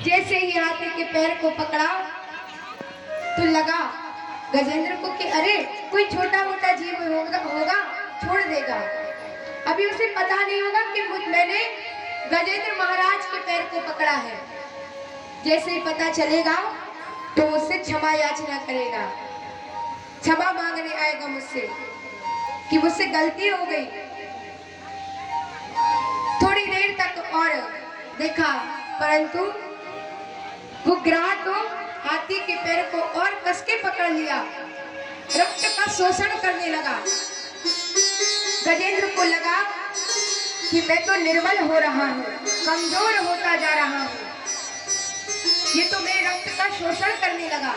जैसे ही हाथी के पैर को पकड़ा तो लगा गजेंद्र को कि अरे कोई छोटा मोटा जीव होगा छोड़ देगा। अभी उसे पता नहीं होगा कि मैंने गजेंद्र महाराज के पैर को पकड़ा है। जैसे ही पता चलेगा तो मुझसे क्षमा याचना करेगा, क्षमा मांगने आएगा मुझसे कि मुझसे गलती हो गई। थोड़ी देर तक और देखा, परंतु वो ग्राह तो हाथी के पैर को और कस के पकड़ लिया, रक्त का शोषण करने लगा। गजेंद्र को लगा कि मैं तो निर्बल हो रहा हूँ, कमजोर होता जा रहा हूँ, ये तो मेरे रक्त का शोषण करने लगा।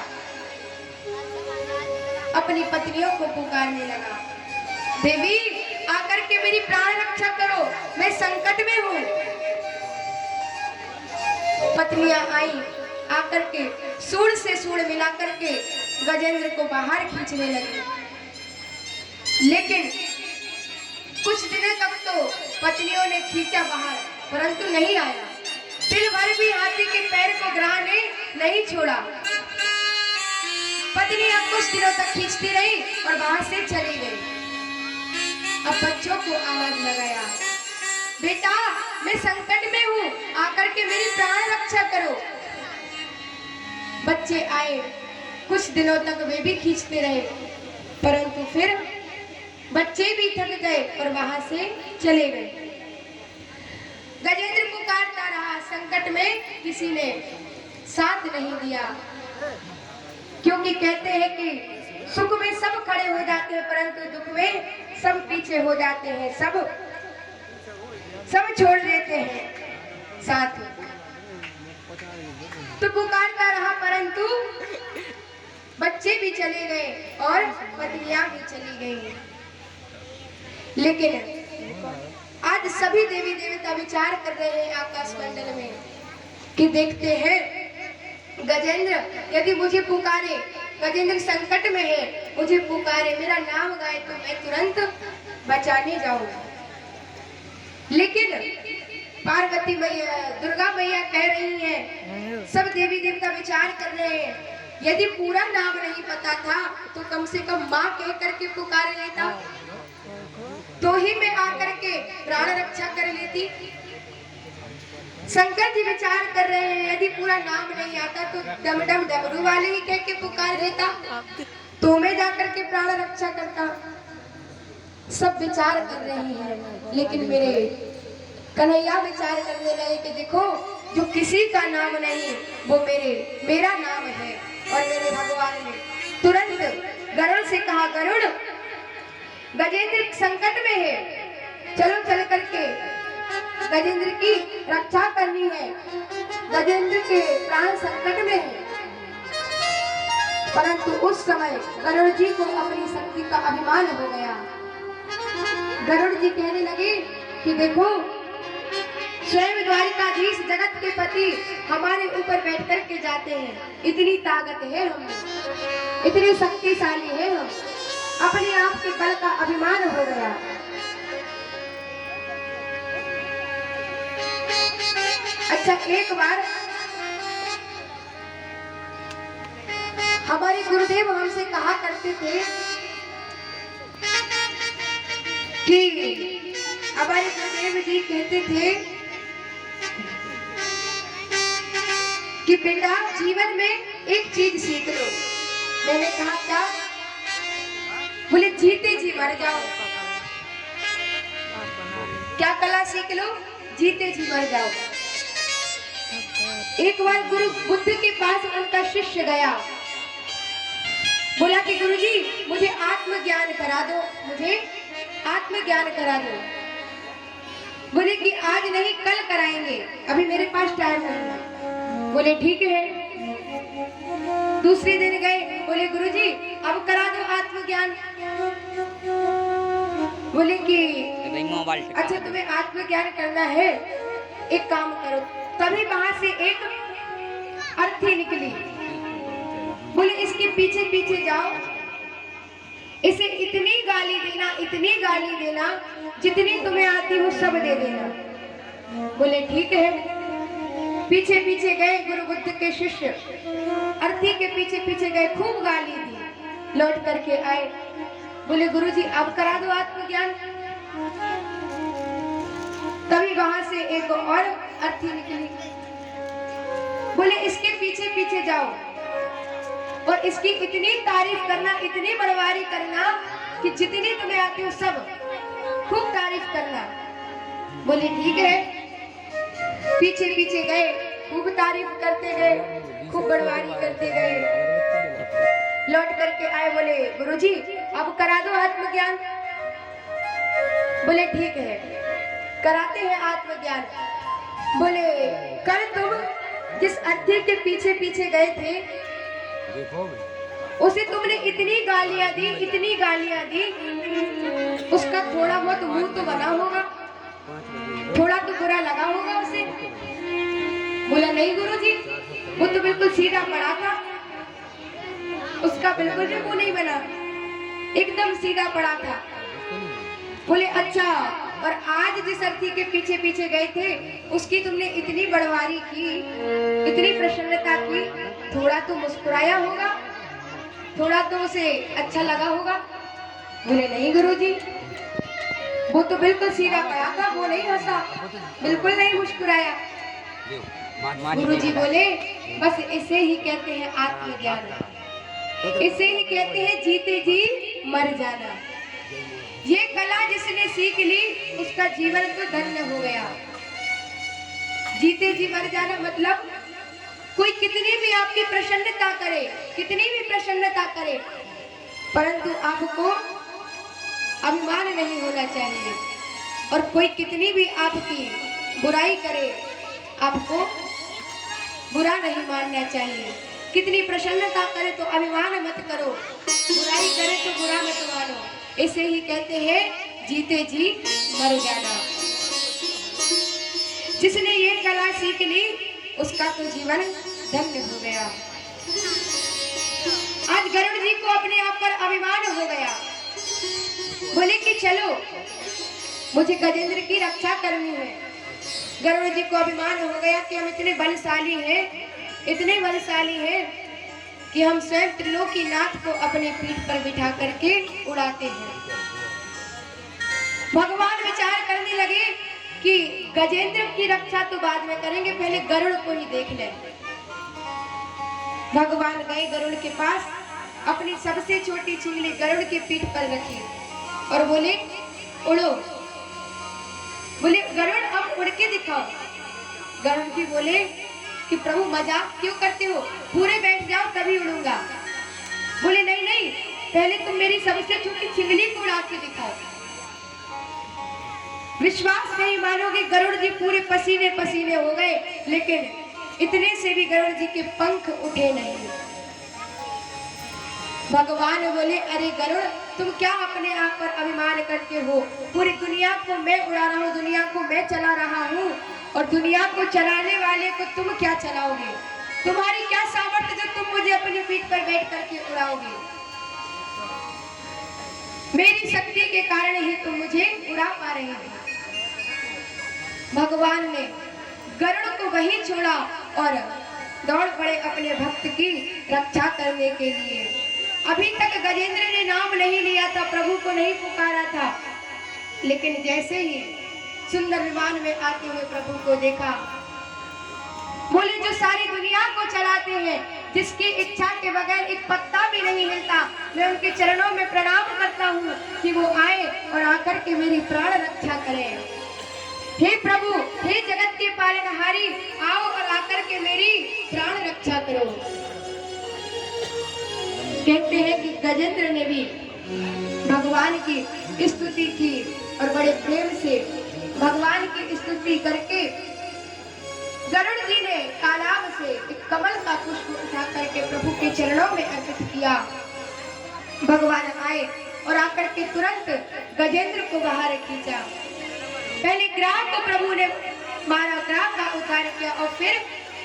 अपनी पत्नियों को पुकारने लगा, देवी आकर के मेरी प्राण रक्षा करो, मैं संकट में हूँ। पत्नियां आई, आकर के सूंड से सूंड मिला करके गजेंद्र को बाहर खींचने लगी। लेकिन कुछ दिनों तक तो पत्नियों ने खींचा बाहर, परंतु नहीं आया। तिल भर भी हाथी के पैर को ग्राह ने नहीं छोड़ा। पत्नियां कुछ दिनों तक खींचती रही और वहां से चली गई। अब बच्चों को आवाज लगाया, बेटा मैं संकट में हूँ, आकर के मेरी प्राण रक्षा करो। बच्चे आए, कुछ दिनों तक वे भी खींचते रहे, परंतु फिर बच्चे भी थक गए और वहां से चले गए। गजेंद्र पुकारता रहा, संकट में किसी ने साथ नहीं दिया, क्योंकि कहते हैं कि सुख में सब खड़े हो जाते हैं, परंतु दुख में सब पीछे हो जाते हैं, सब छोड़ देते हैं साथ। तो पुकारता रहा, परंतु बच्चे भी चले गए और पत्नियां भी चली गई। लेकिन आज सभी देवी देवता विचार कर रहे हैं आकाश मंडल में कि देखते हैं गजेंद्र यदि मुझे पुकारे, गजेंद्र संकट में है, मुझे पुकारे, मेरा नाम गाए तो मैं तुरंत बचाने जाऊंगा। लेकिन पार्वती मैया, दुर्गा मैया कह रही है, सब देवी देवता विचार कर रहे हैं, यदि पूरा नाम नहीं पता था तो कम से कम माँ कह करके पुकार लेता, तो ही मैं आकर के प्राण रक्षा कर लेती। शंकर जी विचार कर रहे हैं, यदि पूरा नाम नहीं आता तो डम डम डमरू वाले ही कह के पुकार लेता, तो मैं जाकर के प्राण रक्षा करता। सब विचार कर रहे हैं, लेकिन मेरे कन्हैया विचार करने लगे कि देखो जो किसी का नाम नहीं वो मेरा नाम है। और मेरे भगवान ने तुरंत गरुड़ से कहा, गरुड़ गजेंद्र संकट में है, चलो चल करके गजेंद्र की रक्षा करनी है, गजेंद्र के प्राण संकट में है। परंतु उस समय गरुड़ जी को अपनी शक्ति का अभिमान हो गया। गरुड़ जी कहने लगे कि देखो स्वयं द्वारिकाधीश जगत के पति हमारे ऊपर बैठ कर के जाते हैं, इतनी ताकत है हमें, इतने शक्तिशाली है हम, अपने आप के बल का अभिमान हो गया। अच्छा, एक बार हमारे गुरुदेव हमसे कहा करते थे कि हमारे गुरुदेव जी कहते थे कि बेटा जीवन में एक चीज सीख लो। मैंने कहा क्या? बोले जीते जी मर जाओ। क्या कला सीख लो? जीते जी मर जाओ। एक बार गुरु बुद्ध के पास उनका शिष्य गया, बोला कि गुरुजी मुझे आत्मज्ञान करा दो, मुझे आत्मज्ञान करा दो। बोले कि आज नहीं कल कराएंगे, अभी मेरे पास टाइम नहीं है। बोले ठीक है। दूसरे दिन गए, बोले गुरुजी अब करा दो आत्मज्ञान। बोले कि अच्छा तुम्हें आत्मज्ञान करना है, एक काम करो। तभी वहां से एक अर्थी निकली, बोले इसके पीछे पीछे जाओ, इसे इतनी गाली देना, इतनी गाली देना जितनी तुम्हें आती हो सब दे देना। बोले ठीक है। पीछे पीछे गए, गुरु शिष्य अर्थी के पीछे पीछे गए, खूब गाली दी। लौट करके आए, बोले गुरुजी अब करा दो आत्मज्ञान। तभी वहां से एक और अर्थी निकली, बोले इसके पीछे पीछे जाओ और इसकी इतनी तारीफ करना, इतनी बड़वारी करना कि जितनी तुम्हें आती हो सब खूब तारीफ करना। बोले ठीक है। पीछे पीछे गए, खूब तारीफ करते गए, खूब बड़वारी करते गए। लौट करके आए, बोले गुरुजी अब करा दो आत्मज्ञान। बोले ठीक है, कराते हैं आत्मज्ञान। बोले कल तुम जिस अर्थी के पीछे पीछे गए थे उसे तुमने इतनी गालियां दी, इतनी गालियां दी, उसका थोड़ा बहुत मुंह तो बना होगा, थोड़ा तो बुरा लगा होगा उसे। बोला नहीं गुरुजी, वो तो बिल्कुल सीधा पड़ा था, उसका बिल्कुल भी मुंह नहीं बना, एकदम सीधा पड़ा था। बोले अच्छा, और आज जिस अर्थी के पीछे पीछे गए थे उसकी तुमने इतनी बड़वारी की, इतनी प्रसन्नता की, थोड़ा तो मुस्कुराया होगा, थोड़ा तो उसे अच्छा लगा होगा। बोले नहीं गुरुजी, वो तो बिल्कुल सीधा पड़ा था, वो नहीं हंसा, बिल्कुल नहीं मुस्कुराया। गुरुजी बोले बस इसे ही कहते हैं आत्मज्ञान, इसे ही कहते हैं जीते जी मर जाना। ये कला जिसने सीख ली उसका जीवन तो धन्य हो गया। जीते जी मर जाना मतलब कोई कितनी भी आपकी प्रसन्नता करे, कितनी भी प्रसन्नता करे, परंतु आपको अभिमान नहीं होना चाहिए। और कोई कितनी भी आपकी बुराई करे, आपको बुरा नहीं मानना चाहिए। कितनी प्रसन्नता करे तो अभिमान मत करो, बुराई करे तो बुरा मत मानो। इसे ही कहते हैं जीते जी मर जाना। जिसने ये कला सीख ली उसका तो जीवन धन्य हो गया। आज गरुड़ जी को अपने आप पर अभिमान हो गया। बोले कि चलो मुझे गजेंद्र की रक्षा करनी है। गरुड़ जी को अभिमान हो गया कि हम इतने बलशाली हैं, इतने बलशाली हैं कि हम स्वयं त्रिलोकीनाथ को अपने पीठ पर बिठा करके उड़ाते हैं। भगवान विचार करने लगे कि गजेंद्र की रक्षा तो बाद में करेंगे, पहले गरुड़ को ही देख लें। भगवान गए गरुड़ के पास, अपनी सबसे छोटी चिंगली गरुड़ के पीठ पर रखी और बोले उड़ो। बोले गरुड़ अब उड़ के दिखाओ। गरुड़ जी बोले कि प्रभु मजाक क्यों करते हो, पूरे बैठ जाओ तभी उड़ूंगा। बोले नहीं नहीं, पहले तुम मेरी सबसे छोटी चिंगली को उड़ा के दिखाओ। विश्वास नहीं मानोगे, गरुड़ जी पूरे पसीने पसीने हो गए, लेकिन इतने से भी गरुड़ जी के पंख उठे नहीं। भगवान बोले अरे गरुड़, तुम क्या अपने आप पर अभिमान करते हो? पूरी दुनिया को मैं उड़ा रहा हूँ, दुनिया को मैं चला रहा हूँ, और दुनिया को चलाने वाले को तुम क्या चलाओगे? तुम्हारी क्या सामर्थ्य जो तुम मुझे अपनी पीठ पर बैठ करके उड़ाओगे? मेरी शक्ति के कारण ही तुम मुझे उड़ा पा रहे हो। भगवान ने गरुड़ को वहीं छोड़ा और दौड़ पड़े अपने भक्त की रक्षा करने के लिए। अभी तक गजेंद्र ने नाम नहीं लिया था, प्रभु को नहीं पुकारा था, लेकिन जैसे ही सुंदर विमान में आते हुए प्रभु को देखा, बोले जो सारी दुनिया को चलाते हैं, जिसकी इच्छा के बगैर एक पत्ता भी नहीं हिलता, मैं उनके चरणों में प्रणाम करता हूँ कि वो आए और आकर के मेरी प्राण रक्षा करें। हे प्रभु, हे जगत के पालनहारी, आओ और आकर के मेरी प्राण रक्षा करो। कहते हैं कि गजेंद्र ने भी भगवान की स्तुति की और बड़े प्रेम से भगवान की स्तुति करके गरुड़ जी ने तालाब से एक कमल का पुष्प उठा करके प्रभु के चरणों में अर्पित किया। भगवान आए और आकर के तुरंत गजेंद्र को बाहर खींचा। पहले ग्राह को प्रभु ने मारा, ग्राह का उद्धार किया और फिर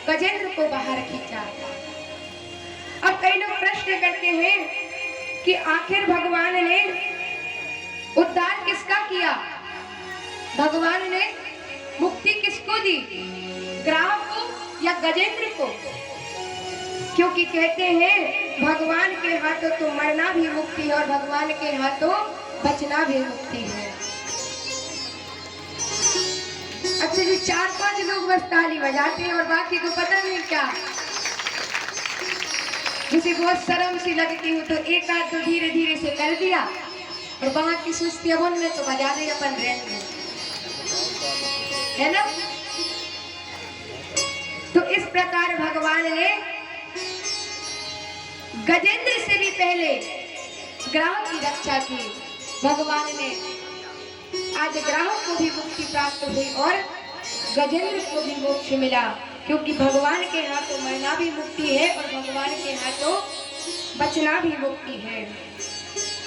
गजेंद्र को बाहर खींचा। अब कई लोग प्रश्न करते हैं कि आखिर भगवान ने उद्धार किसका किया? भगवान ने मुक्ति किसको दी, ग्राह को या गजेंद्र को? क्योंकि कहते हैं भगवान के हाथों तो मरना भी मुक्ति है और भगवान के हाथों बचना भी मुक्ति है। अच्छा जी, 4-5 लोग बस ताली बजाते हैं और बाकी को पता नहीं क्या, जिसे बहुत शर्म सी लगती हूँ तो एक आध तो धीरे धीरे से कर दिया और बाकी सुस्ती अब उनमें तो बजा दे अपन रहेंगे, है ना। तो इस प्रकार भगवान ने गजेंद्र से भी पहले ग्राहक की रक्षा की। भगवान ने आज ग्राहक को भी मुक्ति प्राप्त हुई और गजेंद्र को भी मोक्ष मिला, क्योंकि भगवान के हाथों मरना भी मुक्ति है और भगवान के हाथों बचना भी मुक्ति है।